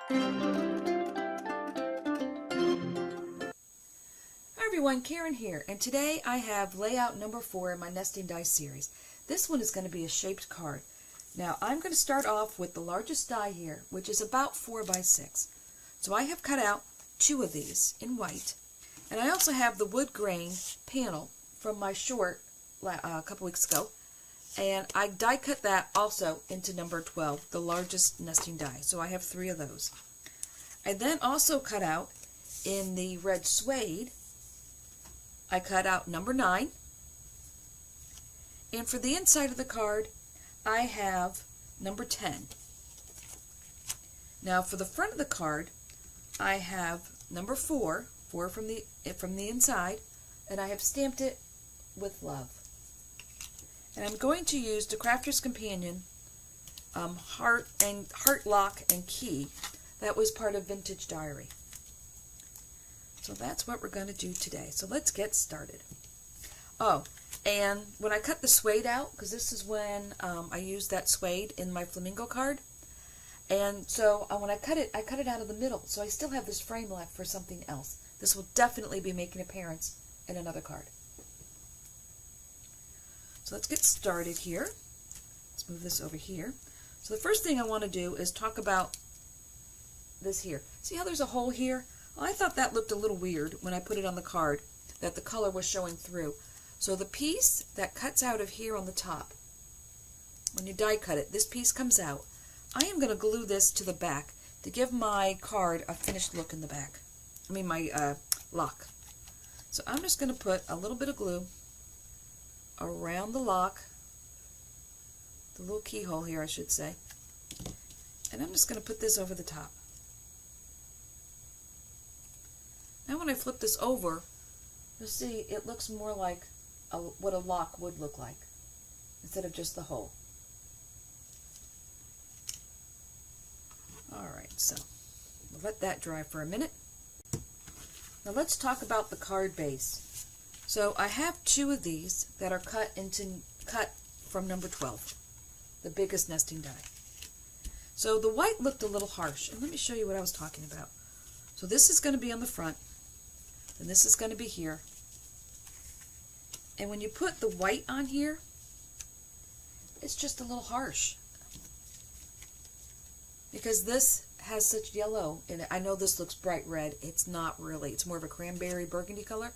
Hi everyone, Karen here, and today I have layout number 4 in my nesting die series. This one is going to be a shaped card. Now I'm going to start off with the largest die here, which is about 4 by 6. So I have cut out 2 of these in white, and I also have the wood grain panel from my short a couple weeks ago, and I die cut that also into number 12, the largest nesting die. So I have 3 of those. I then also cut out in the red suede, I cut out number 9, and for the inside of the card I have number 10. Now for the front of the card I have number 4 from the inside, and I have stamped it with love. And I'm going to use the Crafter's Companion heart lock and key that was part of Vintage Diary. So that's what we're going to do today. So let's get started. Oh, and when I cut the suede out, because this is when I used that suede in my flamingo card, and so when I cut it out of the middle, so I still have this frame left for something else. This will definitely be making an appearance in another card. So let's get started here. Let's move this over here. So the first thing I want to do is talk about this here. See how there's a hole here? Well, I thought that looked a little weird when I put it on the card, that the color was showing through. So the piece that cuts out of here on the top, when you die cut it, this piece comes out. I am going to glue this to the back to give my card a finished look in the back. I mean my lock. So I'm just going to put a little bit of glue around the lock, the little keyhole here I should say, and I'm just going to put this over the top. Now when I flip this over, you'll see it looks more like what a lock would look like, instead of just the hole. Alright, so we'll let that dry for a minute. Now let's talk about the card base. So I have 2 of these that are cut from number 12, the biggest nesting die. So the white looked a little harsh, and let me show you what I was talking about. So this is going to be on the front, and this is going to be here. And when you put the white on here, it's just a little harsh, because this has such yellow in it. I know this looks bright red. It's not really. It's more of a cranberry burgundy color.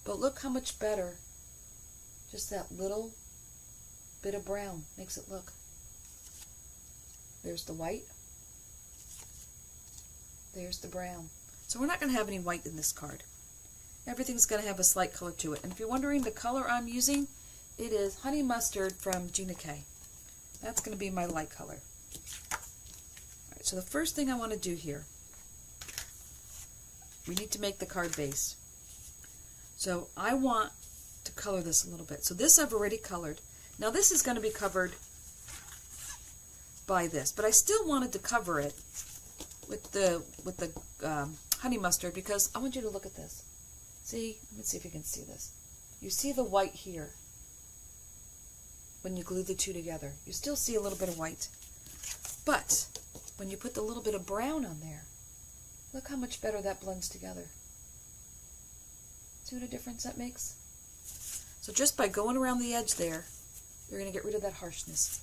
But look how much better just that little bit of brown makes it look. There's the white. There's the brown. So we're not going to have any white in this card. Everything's going to have a slight color to it. And if you're wondering the color I'm using, it is Honey Mustard from Gina K. That's going to be my light color. Alright, so the first thing I want to do here, we need to make the card base. So I want to color this a little bit. So this I've already colored. Now this is going to be covered by this, but I still wanted to cover it with the honey mustard, because I want you to look at this. See, let me see if you can see this. You see the white here. When you glue the 2 together, you still see a little bit of white. But when you put the little bit of brown on there, look how much better that blends together. See what a difference that makes? So just by going around the edge there, you're going to get rid of that harshness.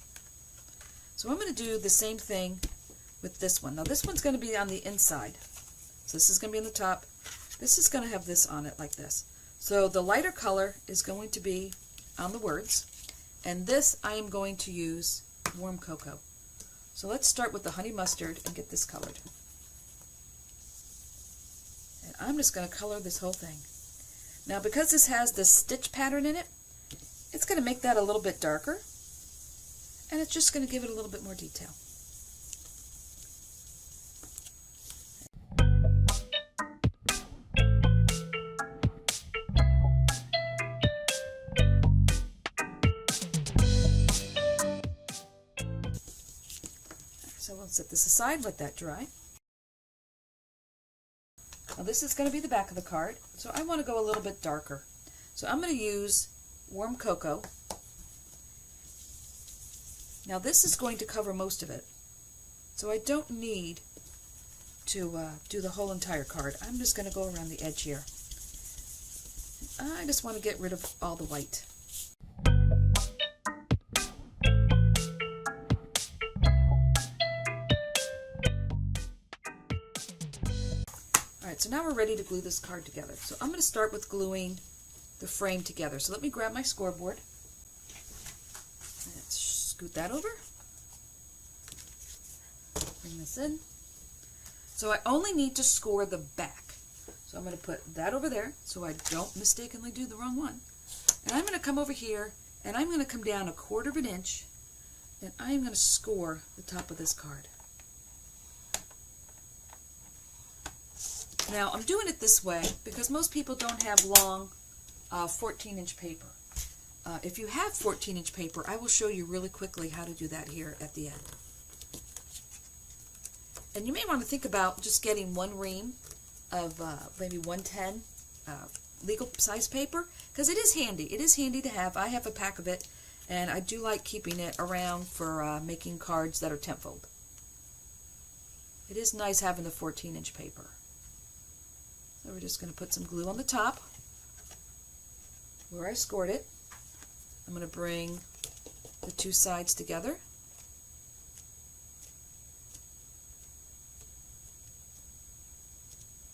So I'm going to do the same thing with this one. Now this one's going to be on the inside. So this is going to be on the top. This is going to have this on it like this. So the lighter color is going to be on the words, and this I am going to use warm cocoa. So let's start with the honey mustard and get this colored. And I'm just going to color this whole thing. Now because this has the stitch pattern in it, it's going to make that a little bit darker, and it's just going to give it a little bit more detail. So we'll set this aside, let that dry. Now this is going to be the back of the card, so I want to go a little bit darker. So I'm going to use warm cocoa. Now this is going to cover most of it, so I don't need to do the whole entire card. I'm just going to go around the edge here. I just want to get rid of all the white. Alright, so now we're ready to glue this card together. So I'm going to start with gluing the frame together. So let me grab my scoreboard. Let's scoot that over. Bring this in. So I only need to score the back. So I'm going to put that over there so I don't mistakenly do the wrong one. And I'm going to come over here and I'm going to come down 1/4 of an inch and I'm going to score the top of this card. Now I'm doing it this way because most people don't have long 14-inch paper. If you have 14-inch paper, I will show you really quickly how to do that here at the end. And you may want to think about just getting one ream of maybe 110 legal size paper, because it is handy. It is handy to have. I have a pack of it, and I do like keeping it around for making cards that are 10-fold. It is nice having the 14-inch paper. So we're just going to put some glue on the top where I scored it. I'm going to bring the two sides together.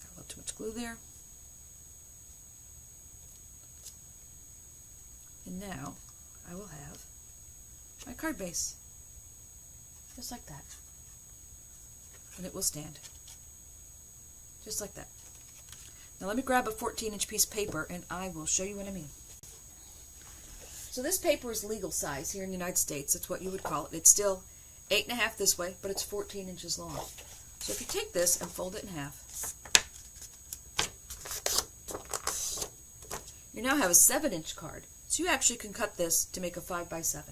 Got a little too much glue there. And now I will have my card base. Just like that. And it will stand. Just like that. Now let me grab a 14-inch piece of paper and I will show you what I mean. So this paper is legal size here in the United States. That's what you would call it. It's still 8.5 this way, but it's 14 inches long. So if you take this and fold it in half, you now have a 7-inch card. So you actually can cut this to make a 5x7.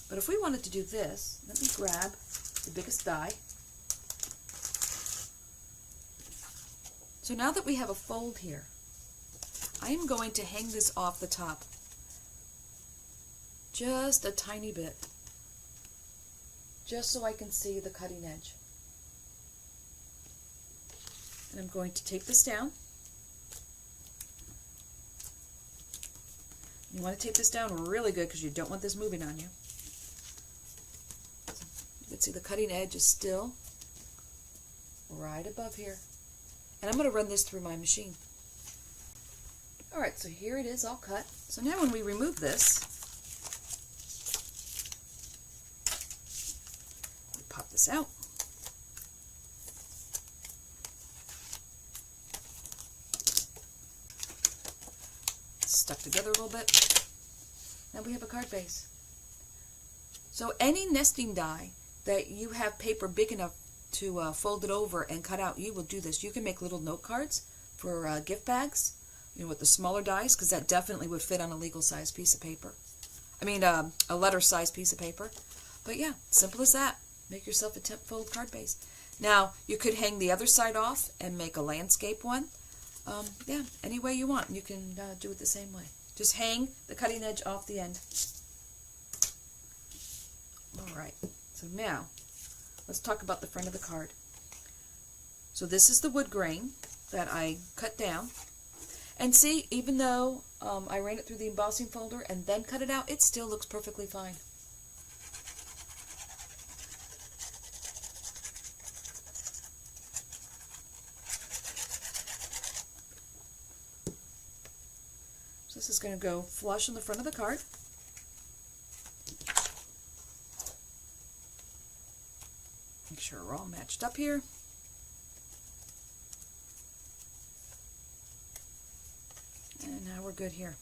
But if we wanted to do this, let me grab the biggest die. So now that we have a fold here, I am going to hang this off the top just a tiny bit, just so I can see the cutting edge. And I'm going to tape this down. You want to tape this down really good because you don't want this moving on you. You can see the cutting edge is still right above here. And I'm going to run this through my machine. Alright, so here it is all cut. So now when we remove this, we pop this out. It's stuck together a little bit. Now we have a card base. So any nesting die that you have paper big enough to fold it over and cut out, you will do this. You can make little note cards for gift bags, you know, with the smaller dies, because that definitely would fit on a legal size piece of paper. I mean, a letter size piece of paper. But yeah, simple as that. Make yourself a 10-fold card base. Now, you could hang the other side off and make a landscape one. Yeah, any way you want. You can do it the same way. Just hang the cutting edge off the end. Alright, so now, let's talk about the front of the card. So this is the wood grain that I cut down. And see, even though I ran it through the embossing folder and then cut it out, it still looks perfectly fine. So this is going to go flush on the front of the card. Make sure we're all matched up here. And now we're good here.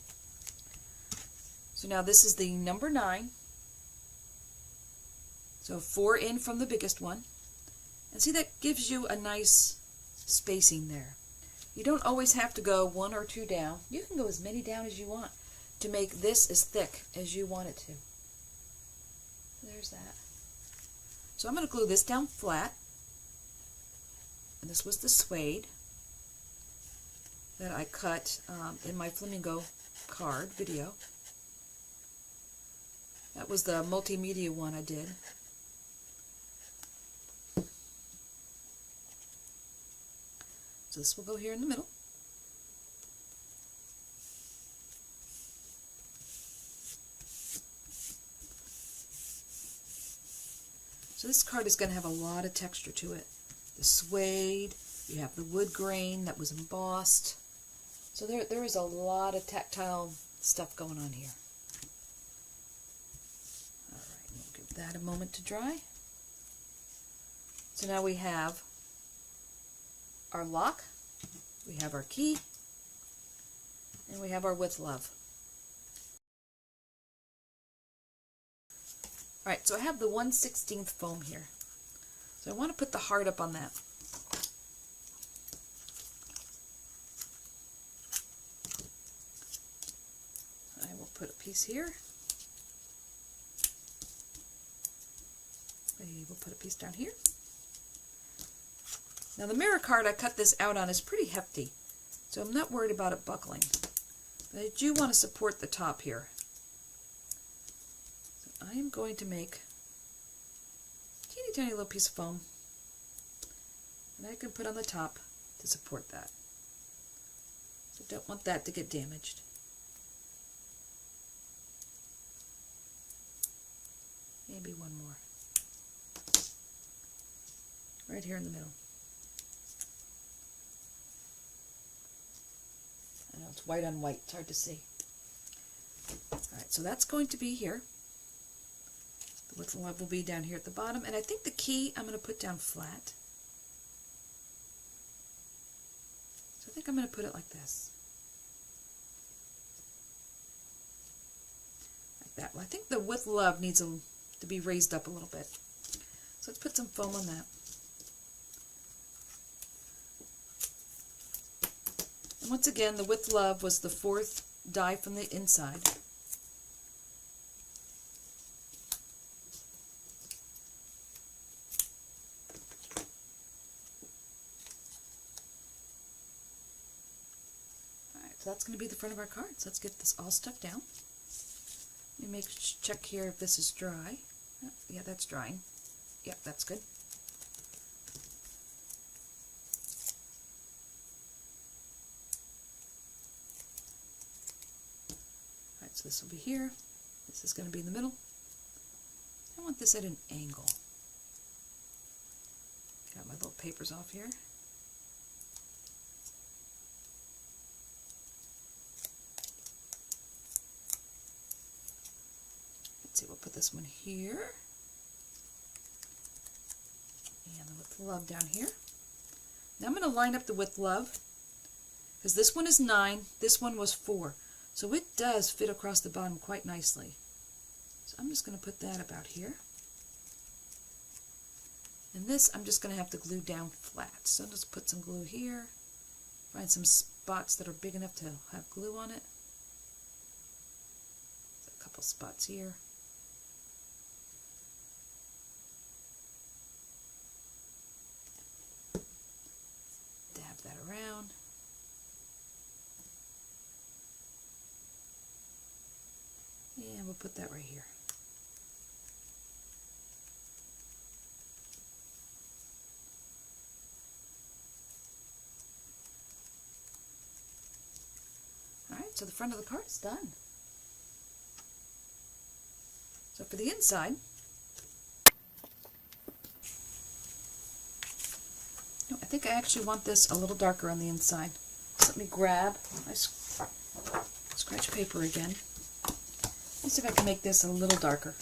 So now this is the number 9. So 4 in from the biggest one. And see, that gives you a nice spacing there. You don't always have to go 1 or 2 down. You can go as many down as you want to make this as thick as you want it to. There's that. So I'm going to glue this down flat. And this was the suede that I cut in my Flamingo card video. That was the multimedia one I did. So this will go here in the middle. So this card is going to have a lot of texture to it. The suede, you have the wood grain that was embossed. So there is a lot of tactile stuff going on here. All right, we'll give that a moment to dry. So now we have our lock, we have our key, and we have our with love. All right, so I have the 1/16 foam here. So I want to put the heart up on that. I will put a piece here. We will put a piece down here. Now the mirror card I cut this out on is pretty hefty, so I'm not worried about it buckling. But I do want to support the top here. So I am going to make a teeny tiny little piece of foam, and I can put on the top to support that. So I don't want that to get damaged. Maybe one more. Right here in the middle. I know it's white on white, it's hard to see. Alright, so that's going to be here. The with love will be down here at the bottom, and I think the key I'm going to put down flat. So I think I'm going to put it like this. Like that. Well, I think the with love needs to be raised up a little bit. So let's put some foam on that. And once again, the with love was the 4th die from the inside. Alright, so that's going to be the front of our card. So let's get this all stuck down. Let me check here if this is dry. Yeah, that's drying. Yeah, that's good. Alright, so this will be here. This is going to be in the middle. I want this at an angle. Got my little papers off here. Let's see, we'll put this one here. And the with love down here. Now I'm going to line up the with love, because this one is 9, this one was 4. So it does fit across the bottom quite nicely. So I'm just going to put that about here. And this I'm just going to have to glue down flat. So I'll just put some glue here. Find some spots that are big enough to have glue on it. A couple spots here. Dab that around. And we'll put that right here. Alright, so the front of the card is done. So for the inside, no, I think I actually want this a little darker on the inside. So let me grab my scratch paper again. Let's see if I can make this a little darker.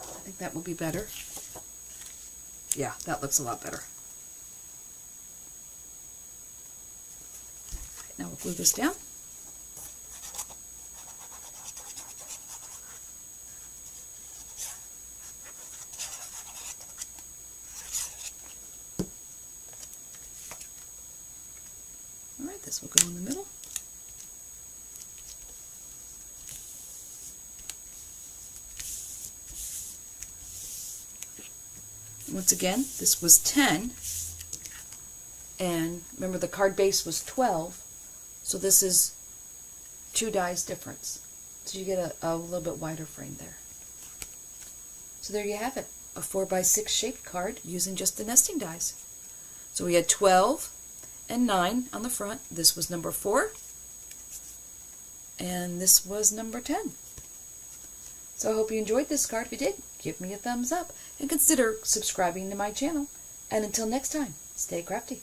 I think that will be better. Yeah, that looks a lot better. Now we'll glue this down. All right, this will go in the middle. once again, this was 10. And remember, the card base was 12. So this is 2 dies difference. So you get a little bit wider frame there. So there you have it. A 4x6 shaped card using just the nesting dies. So we had 12 and 9 on the front. This was number 4. And this was number 10. So I hope you enjoyed this card. If you did, give me a thumbs up and consider subscribing to my channel. And until next time, stay crafty.